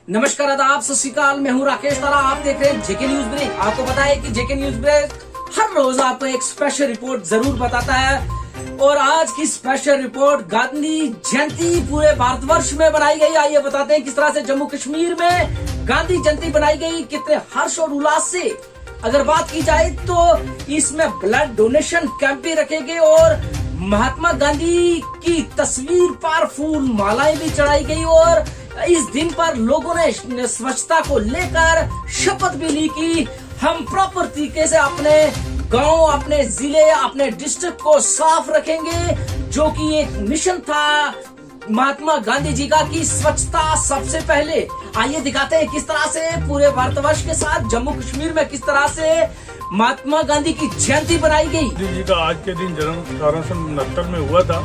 नमस्कार, आदाब, सत श्री अकाल। मैं हूं राकेश तारा। आप देख रहे हैं जेके न्यूज ब्रेक। आपको पता है कि जेके न्यूज ब्रेक हर रोज आपको एक स्पेशल रिपोर्ट जरूर बताता है और आज की स्पेशल रिपोर्ट गांधी जयंती पूरे भारतवर्ष में बनाई गई। आइए बताते हैं किस तरह से जम्मू कश्मीर में गांधी जयंती बनाई गई, कितने हर्ष और उल्लास से। अगर बात की जाए तो इसमें ब्लड डोनेशन कैंप भी रखे गए और महात्मा गांधी की तस्वीर पर फूल मालाएं भी चढ़ाई गई और इस दिन पर लोगों ने स्वच्छता को लेकर शपथ भी ली कि हम प्रॉपर तरीके से अपने गांव, अपने जिले, अपने डिस्ट्रिक्ट को साफ रखेंगे, जो कि एक मिशन था महात्मा गांधी जी का कि स्वच्छता सबसे पहले। आइए दिखाते हैं किस तरह से पूरे भारतवर्ष के साथ जम्मू कश्मीर में किस तरह से महात्मा गांधी की जयंती बनाई गई। गांधी जी का आज के दिन जन्म 1869 में हुआ था।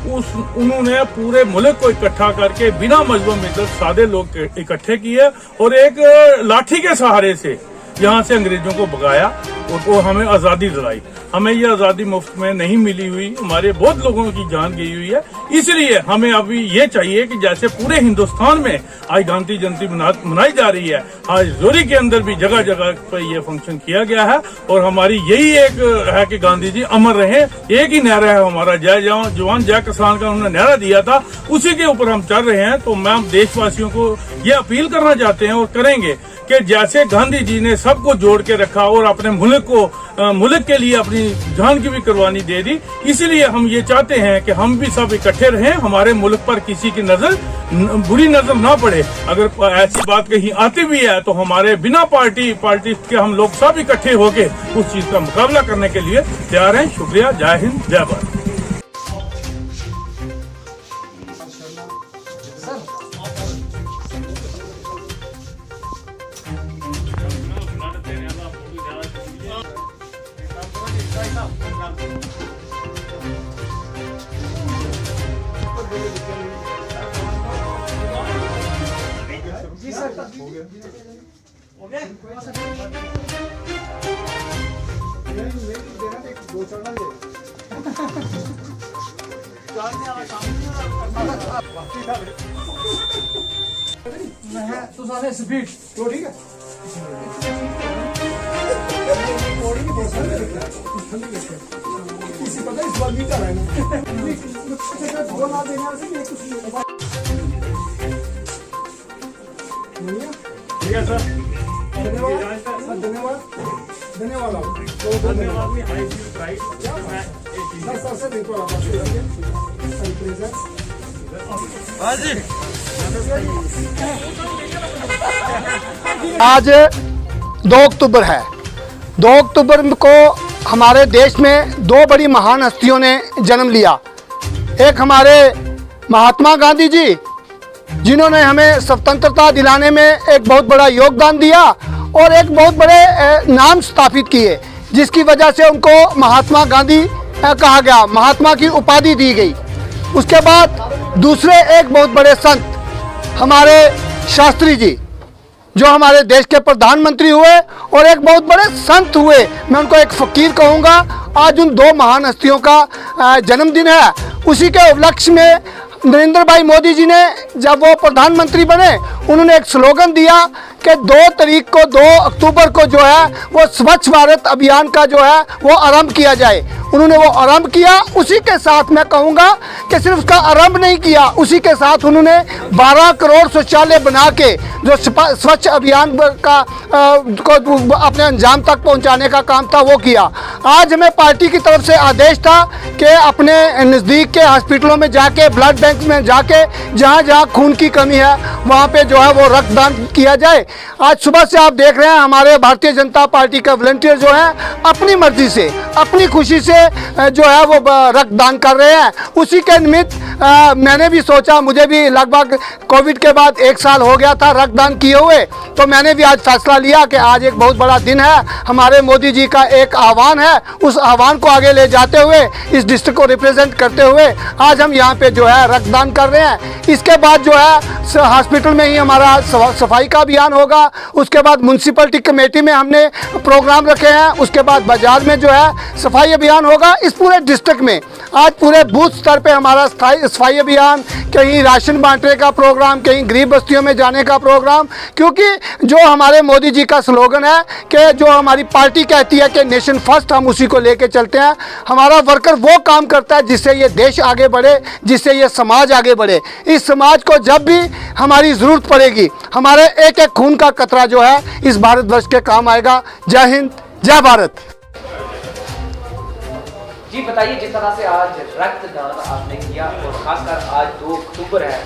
उन्होंने पूरे मुल्क को इकट्ठा करके बिना मजहब मिलत सादे लोग इकट्ठे किए और एक लाठी के सहारे से यहाँ से अंग्रेजों को भगाया और वो हमें आजादी दिलाई। हमें ये आजादी मुफ्त में नहीं मिली हुई, हमारे बहुत लोगों की जान गई हुई है। इसलिए हमें अभी ये चाहिए कि जैसे पूरे हिंदुस्तान में आज गांधी जयंती मनाई जा रही है, आज जोरी के अंदर भी जगह जगह पर ये फंक्शन किया गया है और हमारी यही एक है कि गांधी जी अमर रहे। एक ही नारा है हमारा, जय जवान जय किसान का उन्होंने नारा दिया था, उसी के ऊपर हम चल रहे हैं। तो मैं देशवासियों को ये अपील करना चाहते हैं और करेंगे कि जैसे गांधी जी ने सबको जोड़ के रखा और अपने मुल्क के लिए अपनी जान की भी कुर्बानी दे दी, इसलिए हम ये चाहते हैं कि हम भी सब इकट्ठे रहें, हमारे मुल्क पर किसी की नजर बुरी नजर ना पड़े। अगर ऐसी बात कहीं आती भी है तो हमारे बिना पार्टी के हम लोग सब इकट्ठे होके उस चीज का मुकाबला करने के लिए तैयार हैं। शुक्रिया। जय हिंद, जय भारत। जी सर, हो गया। दो चढ़ना तो सारे स्पीड तो ठीक है। इसी पता इस बार भी कर रहा है ना दो ना देने से कुछ ठीक है सर, धन्यवाद धन्यवाद धन्यवाद। आज 2 अक्टूबर है। 2 अक्टूबर को हमारे देश में 2 बड़ी महान हस्तियों ने जन्म लिया। एक हमारे महात्मा गांधी जी, जिन्होंने हमें स्वतंत्रता दिलाने में एक बहुत बड़ा योगदान दिया और एक बहुत बड़े नाम स्थापित किए, जिसकी वजह से उनको महात्मा गांधी कहा गया, महात्मा की उपाधि दी गई। उसके बाद दूसरे एक बहुत बड़े संत हमारे शास्त्री जी, जो हमारे देश के प्रधानमंत्री हुए और एक बहुत बड़े संत हुए, मैं उनको एक फकीर कहूँगा। आज उन 2 महान हस्तियों का जन्मदिन है। उसी के उपलक्ष्य में नरेंद्र भाई मोदी जी ने, जब वो प्रधानमंत्री बने, उन्होंने एक स्लोगन दिया कि 2 अक्टूबर को जो है वो स्वच्छ भारत अभियान का जो है वो आरंभ किया जाए। उन्होंने वो आरंभ किया। उसी के साथ मैं कहूँगा कि सिर्फ उसका आरंभ नहीं किया, उसी के साथ उन्होंने 12 करोड़ शौचालय बना के जो स्वच्छ अभियान का को अपने अंजाम तक पहुँचाने का काम था वो किया। आज हमें पार्टी की तरफ से आदेश था कि अपने नज़दीक के हॉस्पिटलों में जाके, ब्लड बैंक में जाके, जहाँ जहाँ खून की कमी है वहाँ पे जो है वो रक्तदान किया जाए। आज सुबह से आप देख रहे हैं हमारे भारतीय जनता पार्टी का वॉलंटियर जो है अपनी मर्जी से, अपनी खुशी से जो है वो रक्तदान कर रहे हैं। उसी के निमित्त मैंने भी सोचा, मुझे भी लगभग कोविड के बाद 1 साल हो गया था रक्तदान किए हुए, तो मैंने भी आज फैसला लिया कि आज एक बहुत बड़ा दिन है। हमारे मोदी जी का एक आह्वान है, उस आह्वान को आगे ले जाते हुए, इस डिस्ट्रिक्ट को रिप्रेजेंट करते हुए आज हम यहाँ पे जो है रक्तदान कर रहे हैं। इसके बाद जो है हॉस्पिटल में ही हमारा सफाई का अभियान होगा, उसके बाद म्यूनसिपलिटी कमेटी में हमने प्रोग्राम रखे हैं, उसके बाद बाजार में जो है सफाई अभियान होगा। इस पूरे डिस्ट्रिक्ट में आज पूरे बूथ स्तर पे हमारा सफाई अभियान, कहीं राशन बांटने का प्रोग्राम, कहीं गरीब बस्तियों में जाने का प्रोग्राम, क्योंकि जो हमारे मोदी जी का स्लोगन है कि जो हमारी पार्टी कहती है कि नेशन फर्स्ट, हम उसी को लेके चलते हैं। हमारा वर्कर वो काम करता है जिससे ये देश आगे बढ़े, जिससे ये समाज आगे बढ़े। इस समाज को जब भी हमारी ज़रूरत पड़ेगी, हमारे एक एक खून का कतरा जो है इस भारतवर्ष के काम आएगा। जय हिंद, जय भारत। जी बताइए, जिस तरह से आज रक्तदान आपने किया और खासकर आज 2 अक्टूबर है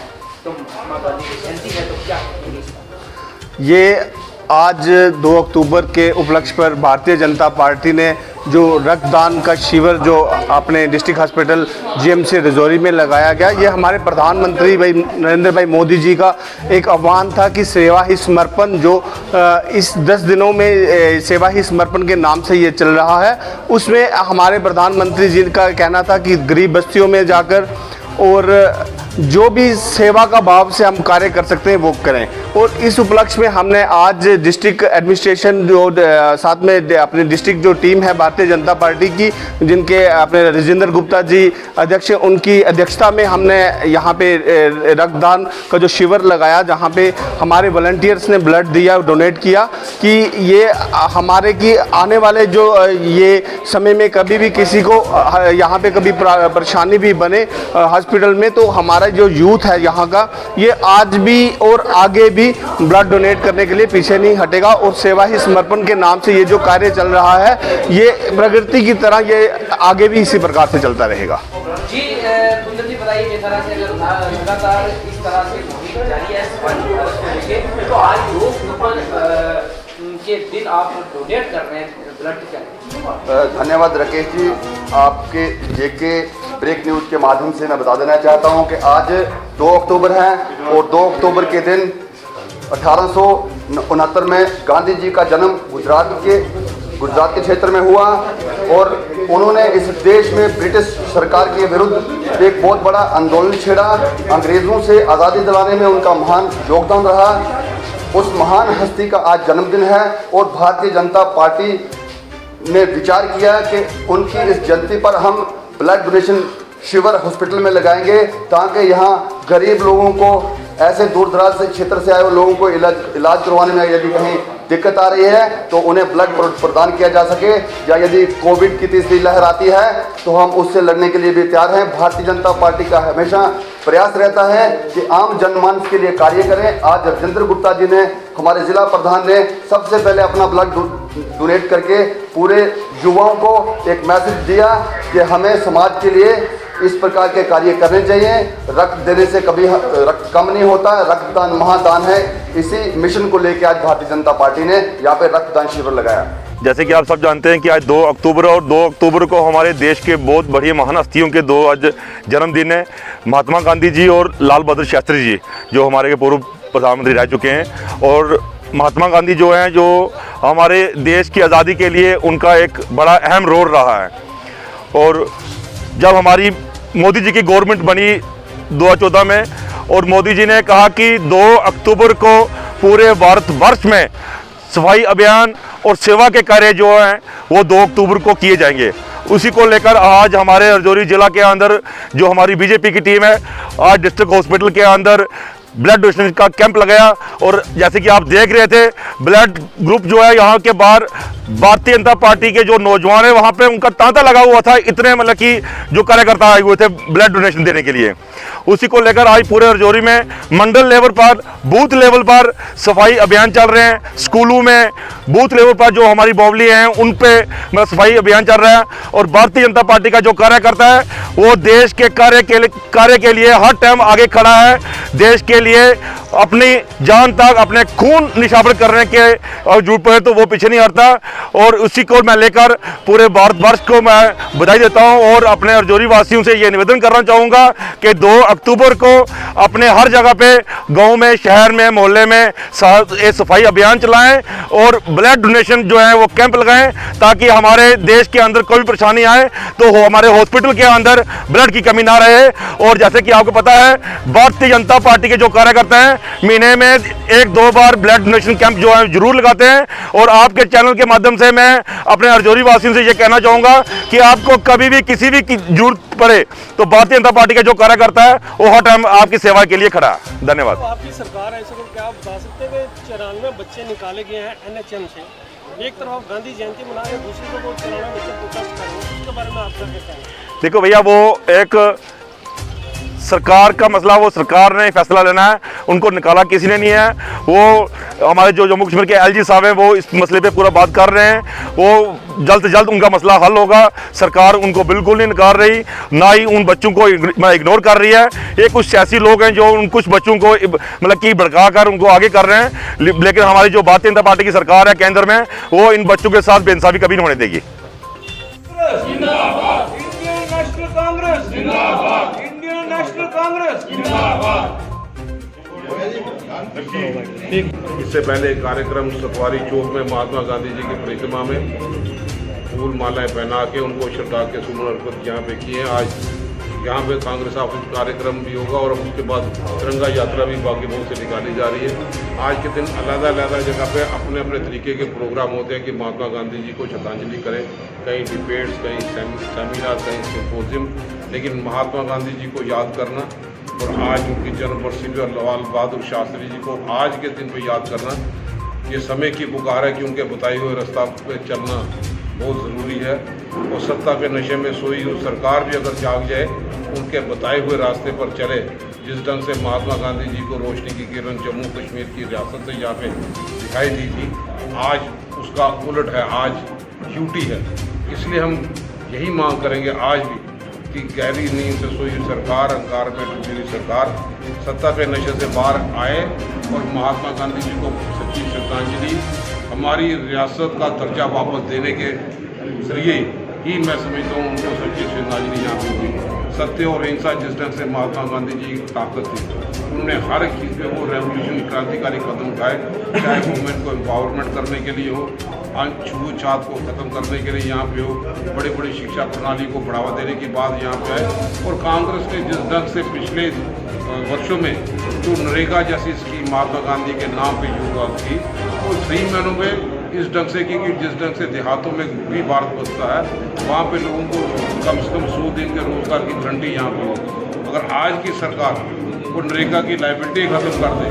तो महात्मा गांधी की जयंती है, तो क्या कहेंगे इस पर? ये आज 2 अक्टूबर के उपलक्ष्य पर भारतीय जनता पार्टी ने जो रक्तदान का शिविर जो अपने डिस्ट्रिक्ट हॉस्पिटल जीएमसी रजौरी में लगाया गया, ये हमारे प्रधानमंत्री भाई नरेंद्र भाई मोदी जी का एक आह्वान था कि सेवा ही समर्पण, जो इस 10 दिनों में सेवा ही समर्पण के नाम से ये चल रहा है, उसमें हमारे प्रधानमंत्री जी का कहना था कि गरीब बस्तियों में जाकर और जो भी सेवा का भाव से हम कार्य कर सकते हैं वो करें। और इस उपलक्ष्य में हमने आज डिस्ट्रिक्ट एडमिनिस्ट्रेशन जो साथ में अपने डिस्ट्रिक्ट जो टीम है भारतीय जनता पार्टी की, जिनके अपने राजेंद्र गुप्ता जी अध्यक्ष, उनकी अध्यक्षता में हमने यहाँ पे रक्तदान का जो शिविर लगाया, जहाँ पे हमारे वॉलंटियर्स ने ब्लड दिया, डोनेट किया, कि ये हमारे की आने वाले जो ये समय में कभी भी किसी को यहाँ पे कभी परेशानी भी बने हॉस्पिटल में, तो हमारा जो यूथ है यहाँ का, ये आज भी और आगे भी ब्लड डोनेट करने के लिए पीछे नहीं हटेगा। और सेवा ही समर्पण के नाम से ये जो कार्य चल रहा है, ये प्रगति की तरह ये आगे भी इसी प्रकार से चलता रहेगा। जी कुंदन जी बताइए, जिस तरह से लगातार इस तरह से मुहिम जारी है स्वच्छ भारत को लेके, तो आज 2 अक्टूबर के दिन आप डोनेट कर रहे हैं ब्लड, क्या? धन्यवाद राकेश जी, आपके जेके ब्रेक न्यूज़ के माध्यम से मैं बता देना चाहता हूं कि आज 2 अक्टूबर है और 2 अक्टूबर के दिन 1869 में गांधी जी का जन्म गुजरात के क्षेत्र में हुआ और उन्होंने इस देश में ब्रिटिश सरकार के विरुद्ध एक बहुत बड़ा आंदोलन छेड़ा। अंग्रेज़ों से आज़ादी दिलाने में उनका महान योगदान रहा। उस महान हस्ती का आज जन्मदिन है और भारतीय जनता पार्टी ने विचार किया कि उनकी इस जयंती पर हम ब्लड डोनेशन शिविर हॉस्पिटल में लगाएंगे, ताकि यहाँ गरीब लोगों को, ऐसे दूर दराज से क्षेत्र से आए हुए लोगों को इलाज करवाने में यदि कहीं दिक्कत आ रही है तो उन्हें ब्लड प्रदान किया जा सके, या यदि कोविड की तीसरी लहर आती है तो हम उससे लड़ने के लिए भी तैयार हैं। भारतीय जनता पार्टी का हमेशा प्रयास रहता है कि आम जनमानस के लिए कार्य करें। आज राजेंद्र गुप्ता जी ने, हमारे जिला प्रधान ने, सबसे पहले अपना ब्लड डोनेट करके पूरे युवाओं को एक मैसेज दिया कि हमें समाज के लिए इस प्रकार के कार्य करने चाहिए। रक्त देने से कभी रक्त कम नहीं होता, रक्तदान महादान है। इसी मिशन को लेकर आज भारतीय जनता पार्टी ने यहाँ पे रक्तदान शिविर लगाया। जैसे कि आप सब जानते हैं कि आज 2 अक्टूबर और 2 अक्टूबर को हमारे देश के बहुत बड़ी महान हस्तियों के 2 आज जन्मदिन है। महात्मा गांधी जी और लाल बहादुर शास्त्री जी, जो हमारे के पूर्व प्रधानमंत्री रह चुके हैं। और महात्मा गांधी जो हैं, जो हमारे देश की आज़ादी के लिए उनका एक बड़ा अहम रोल रहा है। और जब हमारी मोदी जी की गवर्नमेंट बनी 2014 में, और मोदी जी ने कहा कि 2 अक्टूबर को पूरे भारतवर्ष में सफाई अभियान और सेवा के कार्य जो हैं वो 2 अक्टूबर को किए जाएंगे। उसी को लेकर आज हमारे रजौरी जिला के अंदर जो हमारी बीजेपी की टीम है, आज डिस्ट्रिक्ट हॉस्पिटल के अंदर ब्लड डोनेशन का कैंप लगाया। और जैसे कि आप देख रहे थे, ब्लड ग्रुप जो है यहाँ के बाहर भारतीय जनता पार्टी के जो नौजवान है वहाँ पे उनका तांता लगा हुआ था, इतने मतलब कि जो कार्यकर्ता आए हुए थे ब्लड डोनेशन देने के लिए। उसी को लेकर आज पूरे रजौरी में मंडल लेवल पर, बूथ लेवल पर सफाई अभियान चल रहे हैं। स्कूलों में बूथ लेवल पर जो हमारी बावली हैं उन पे मतलब सफाई अभियान चल रहा है। और भारतीय जनता पार्टी का जो कार्यकर्ता है वो देश के कार्य के लिए हर टाइम आगे खड़ा है। देश के लिए अपनी जान तक, अपने खून निछावर करने के जरूरत पड़े तो वो पीछे नहीं हटता। और उसी को मैं लेकर पूरे भारतवर्ष को मैं बधाई देता हूं और अपने रजौरी वासियों से ये निवेदन करना चाहूँगा कि 2 अक्टूबर को अपने हर जगह पे, गांव में, शहर में, मोहल्ले में सफाई अभियान चलाएं और ब्लड डोनेशन जो है वो कैंप लगाएं, ताकि हमारे देश के अंदर कोई परेशानी आए तो हमारे हॉस्पिटल के अंदर ब्लड की कमी ना रहे। और जैसे कि आपको पता है, भारतीय जनता पार्टी के जो कार्यकर्ता हैं महीने में 1-2 बार ब्लड डोनेशन कैंप जो है जरूर लगाते हैं। और आपके चैनल के माध्यम से मैं अपने हरजौरी वासियों से ये कहना चाहूँगा कि आपको कभी भी किसी भी की जरूरत पड़े तो भारतीय जनता पार्टी का जो कार्यकर्ता है वो हर टाइम आपकी सेवा के लिए खड़ा है। धन्यवाद। तो आपकी सरकार है, इसको क्या आप बता सकते हैं कि 94 बच्चे निकाले गए हैं NHM से, एक तरफ आप गांधी जयंती मना रहे हैं, दूसरी तरफ वो 94 बच्चे प्रोटेस्ट कर रहे हैं, उसके बारे में आपका क्या कहना है? देखो भैया, वो एक सरकार का मसला, वो सरकार ने फैसला लेना है, उनको निकाला किसी ने नहीं है। वो हमारे जो जम्मू कश्मीर के LG साहब हैं वो इस मसले पे पूरा बात कर रहे हैं, वो जल्द से जल्द उनका मसला हल होगा। सरकार उनको बिल्कुल नहीं निकाल रही, ना ही उन बच्चों को इग्नोर कर रही है। ये कुछ सियासी लोग हैं जो उन कुछ बच्चों को मतलब कि भड़का कर उनको आगे कर रहे हैं, लेकिन हमारी जो भारतीय जनता पार्टी की सरकार है केंद्र में, वो इन बच्चों के साथ बेइंसाफी कभी नहीं होने देगी। इससे पहले कार्यक्रम सफारी चौक में महात्मा गांधी जी की परिक्रमा में फूल मालाएं पहना के उनको श्रद्धा के सुमन अर्पित यहाँ पे किए। आज यहाँ पे कांग्रेस ऑफिस कार्यक्रम भी होगा और उसके बाद तिरंगा यात्रा भी बागीपुर से निकाली जा रही है। आज के दिन अलग-अलग जगह पे अपने अपने तरीके के प्रोग्राम होते हैं कि महात्मा गांधी जी को श्रद्धांजलि करें, कहीं डिबेट्स, कहीं सेमिनार, कहीं सिम्पोजियम, लेकिन महात्मा गांधी जी को याद करना और आज उनकी जन्मवर्षी पे और लाल बहादुर शास्त्री जी को आज के दिन पे याद करना, ये समय की पुकार है कि उनके बताए हुए रास्ता पे चलना बहुत ज़रूरी है। और सत्ता के नशे में सोई हुई सरकार भी अगर जाग जाए, उनके बताए हुए रास्ते पर चले, जिस ढंग से महात्मा गांधी जी को रोशनी की किरण जम्मू कश्मीर की रियासत से यहाँ पे दिखाई दी थी, आज उसका उलट है, आज ड्यूटी है। इसलिए हम यही मांग करेंगे आज भी कि गहरी नींद से सोई सरकार, अंगार में डूबी हुई सरकार सत्ता के नशे से बाहर आए और महात्मा गांधी जी को सच्ची श्रद्धांजलि, हमारी रियासत का दर्जा वापस देने के जरिए ही मैं समझता हूँ उनको सच्ची श्रद्धांजलि यहाँ पे हुई। सत्य और अहिंसा जिस ढंग से महात्मा गांधी जी की ताकत थी, उन्होंने हर एक चीज़ पे वो रेवोल्यूशन क्रांतिकारी कदम उठाए, चाहे वुमेन को एम्पावरमेंट करने के लिए हो, छूत-छात को ख़त्म करने के लिए यहाँ पे हो, बड़ी बड़ी शिक्षा प्रणाली को बढ़ावा देने की बात यहाँ पे है। और कांग्रेस ने जिस ढंग से पिछले वर्षों में जो नरेगा जैसी स्कीम महात्मा गांधी के नाम पे शुरुआत की, वो सही मायनों में इस ढंग से कि जिस ढंग से देहातों में भी भारत बसता है, वहाँ पे लोगों को कम से कम 100 दिन के रोजगार की गारंटी यहाँ पे हो। अगर आज की सरकार वो नरेगा की लाइबिलिटी ख़त्म कर दे,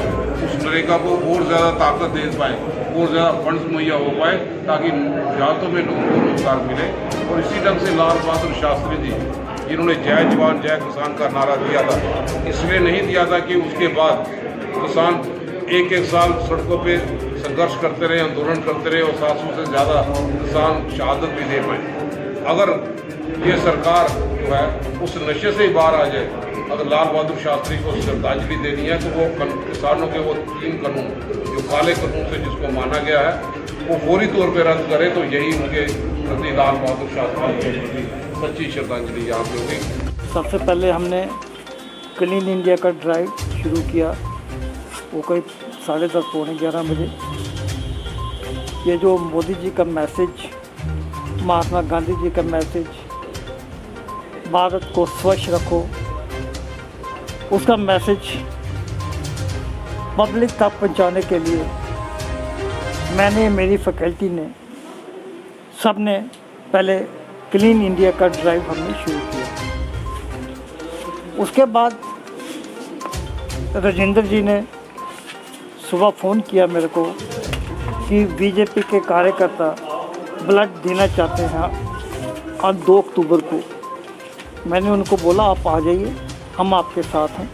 उस नरेगा को और ज़्यादा ताकत दे पाए, और ज़्यादा फंड्स मुहैया हो पाए, ताकि देहातों में लोगों को रोजगार मिले। और इसी ढंग से लाल बहादुर शास्त्री जी, जिन्होंने जय जवान जय किसान का नारा दिया था, इसलिए नहीं दिया था कि उसके बाद किसान एक साल सड़कों पे संघर्ष करते रहे, आंदोलन करते रहे और 700 से ज़्यादा किसान शहादत भी दे पाए। अगर ये सरकार जो है उस नशे से ही बाहर आ जाए, अगर लाल बहादुर शास्त्री को श्रद्धांजलि देनी है तो वो किसानों के वो 3 कानून जो काले कानून से जिसको माना गया है, वो फौरी तौर पर रद्द करे, तो यही उनके प्रति लाल बहादुर शास्त्री की सच्ची श्रद्धांजलि यहाँ पे होगी। सबसे पहले हमने क्लीन इंडिया का ड्राइव शुरू किया, वो कोई 10:30 पौने 11 बजे। ये जो मोदी जी का मैसेज, महात्मा गांधी जी का मैसेज, भारत को स्वच्छ रखो, उसका मैसेज पब्लिक तक पहुंचाने के लिए मैंने, मेरी फैकल्टी ने, सब ने पहले क्लीन इंडिया का ड्राइव हमने शुरू किया। उसके बाद राजेंद्र जी ने सुबह फ़ोन किया मेरे को कि बीजेपी के कार्यकर्ता ब्लड देना चाहते हैं आज 2 अक्टूबर को। मैंने उनको बोला आप आ जाइए, हम आपके साथ हैं।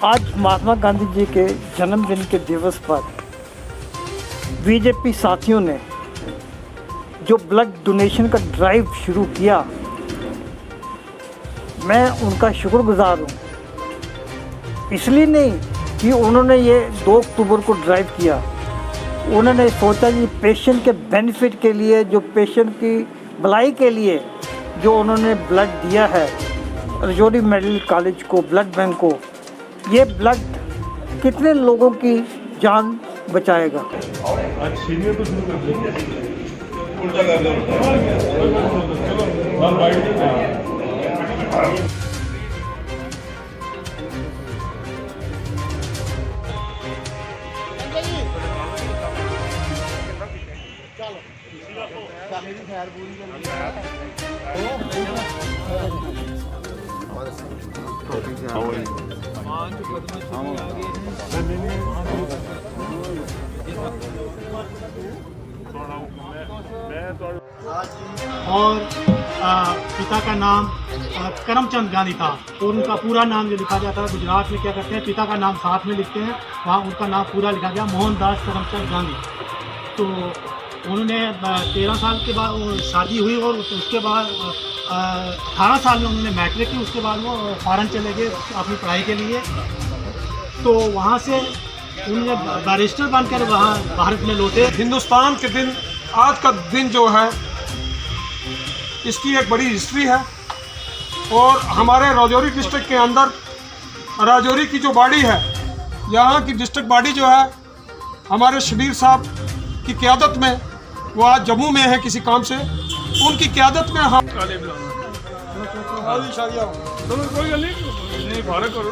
आज महात्मा गांधी जी के जन्मदिन के दिवस पर बीजेपी साथियों ने जो ब्लड डोनेशन का ड्राइव शुरू किया, मैं उनका शुक्रगुजार हूँ। इसलिए नहीं कि उन्होंने ये 2 अक्टूबर को ड्राइव किया, उन्होंने सोचा कि पेशेंट के बेनिफिट के लिए, जो पेशेंट की भलाई के लिए जो उन्होंने ब्लड दिया है रजौरी मेडिकल कॉलेज को, ब्लड बैंक को, ये ब्लड कितने लोगों की जान बचाएगा। और पिता का नाम करमचंद गांधी था और उनका पूरा नाम जो लिखा जाता है गुजरात में क्या करते हैं, पिता का नाम साथ में लिखते हैं, वहाँ उनका नाम पूरा लिखा गया मोहनदास करमचंद गांधी। तो उन्होंने 13 साल के बाद वो शादी हुई और उसके बाद 18 साल में उन्होंने मैट्रिक की। उसके बाद वो फॉरेन चले गए अपनी पढ़ाई के लिए। तो वहाँ से उन्होंने बैरिस्टर बनकर वहाँ भारत में लौटे। हिंदुस्तान के दिन, आज का दिन जो है इसकी एक बड़ी हिस्ट्री है और हमारे राजौरी डिस्ट्रिक्ट के अंदर राजौरी की जो बॉडी है, यहाँ की डिस्ट्रिक्ट बॉडी जो है हमारे शबीर साहब की क़यादत में, वो आज जम्मू में है किसी काम से, उनकी क़यादत में हम चलो कोई गल नहीं फारक करो।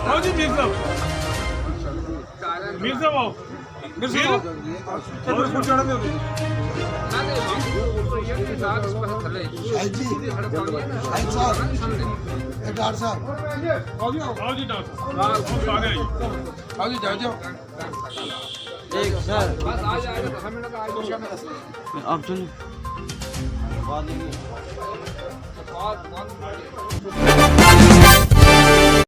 आओ जी मीर साहब, मीर साहब आओ। अब